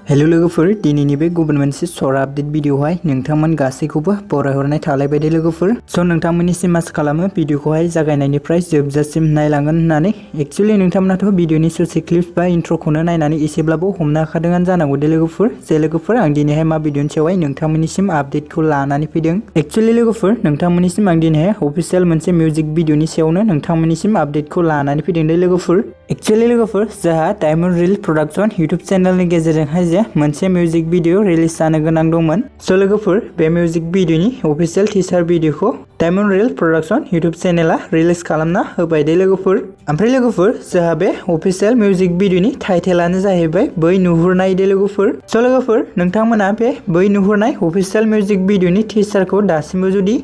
Hello लोगोफोर दिनैनि बे गुबुन मोनसे सर्ट आपडेट भिडिअहाय नोंथांमोन गासैखौबो बरायहरनाय थालायबाय लोगोफोर। स' नोंथांमोननिसिम आसा खालामो भिडिअखौहाय जागायनायनिफ्राय जोबजासिम नायलांगोन होननानै। एक्चुअली नोंथांमोनाथ' भिडिअनि ससे क्लिप्स बा इन्ट्र'खौनो नायनानै एसेब्लाबो हमनो हाखादोंआनो जानांगौ दे लोगोफोर। जे लोगोफोर आं दिनैहाय मा भिडिअनि सायावहाय नोंथांमोननिसिम आपडेटखौ लानानै फैदों। एक्चुअली लोगोफोर नोंथांमोननिसिम आं दिनैहाय अफिशियेल मोनसे मिउजिक भिडिअनि सायावनो नोंथांमोननिसिम आपडेटखौ लानानै फैदों दे लोगोफोर। एक्चुअली लोगोफोर जोंहा डायमन्ड रिल प्रडाक्शन इउटुब चेनेलनि गेजेरजोंहाय जे मोनसे मिउजिक भिडिअ रिलिज जानो गोनां दंमोन। स' लोगोफोर बे मिउजिक भिडिअनि अफिशियेल टिजार भिडिअखौ डायमन्ड रिल प्रडाक्शन इउटुब चेनेला रिलिज खालामना होबाय दे लोगोफोर। ओमफ्राय लोगोफोर जोंहा बे अफिशियेल मिउजिक भिडिअनि टाइटेलानो जाहैबाय बै नुहुरनाय दे लोगोफोर। स' लोगोफोर नोंथांमोना बे बै नुहुरनाय अफिशियेल मिउजिक भिडिअनि टिजारखौ दासिमबो जुदि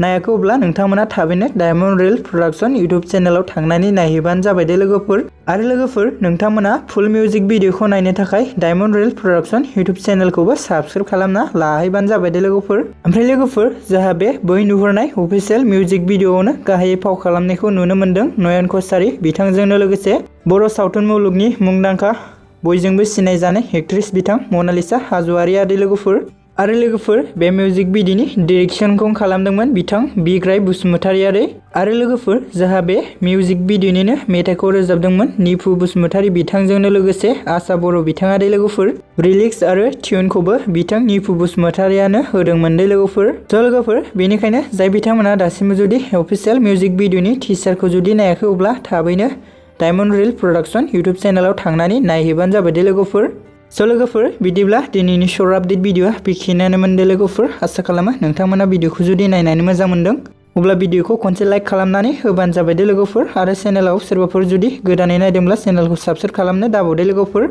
नायाखै अब्ला नोंथांमोना थाबैनो डायमन्ड रिल प्रडाक्शन इउटुब चेनेलाव थांनानै नायहैबानो जाबाय दे लोगोफोर। आरो लोगोफोर नोंथांमोना फुल मिउजिक भिडिअखौ नायनो थाखाय डायमन्ड रिल प्रडाक्शन इउटुब चेनेलखौबो साबस्क्राइब खालामना लाहैबानो जाबाय दे लोगोफोर। ओमफ्राय लोगोफोर जोंहा बे बै नुहुरनाय अफिशियेल मिउजिक भिडिअआवनो गाहायै फाव खालामनायखौ नुनो मोन्दों नयन कसारी बिथांजोंनो लोगोसे बर' सावथुन मुलुगनि मुंदांखा बयजोंबो सिनायजानाय एक्ट्रेस बिथां मनालिसा हाज'वारिया दे लोगोफोर। आरो लोगोफोर बे मिउजिक भिडिअनि डिरेक्शनखौ खालामदोंमोन बिथां बिग्राय बसुमतारियारि। आरो लोगोफोर जोंहा बे मिउजिक भिडिअनिनो मेथाइखौ रोजाबदोंमोन निफु बसुमतारि बिथांजोंनो लोगोसे आशा बर' बिथाङा दे लोगोफोर। लिरिक्स आरो टिउनखौबो बिथां निफु बसुमतारियानो होदोंमोन दे लोगोफोर। स' लोगोफोर बेनिखायनो जाय बिथांमोना दासिमबो जुदि अफिशियेल मिउजिक भिडिअनि टिजारखौ जुदि नायाखै अब्ला थाबैनो डायमन्ड रिल प्रडाक्शन इउटुब चेनेलाव थांनानै नायहैबानो जाबाय दे लोगोफोर। स' लोगोफोर बिदिब्ला दिनैनि सर्ट आपडेट भिडिअआ बेखिनियानोमोन दे लोगोफोर। आसा खालामो नोंथांमोना भिडिअखौ जुदि नायनानै मोजां मोनदों अब्ला भिडिअखौ खनसे लाइक खालामनानै होबानो जाबाय दे लोगोफोर। आरो चेनेलाव सोरबाफोर जुदि गोदानै नायदोंब्ला चेनेलखौ साबस्क्राइब खालामनो दाबाव दे लोगोफोर।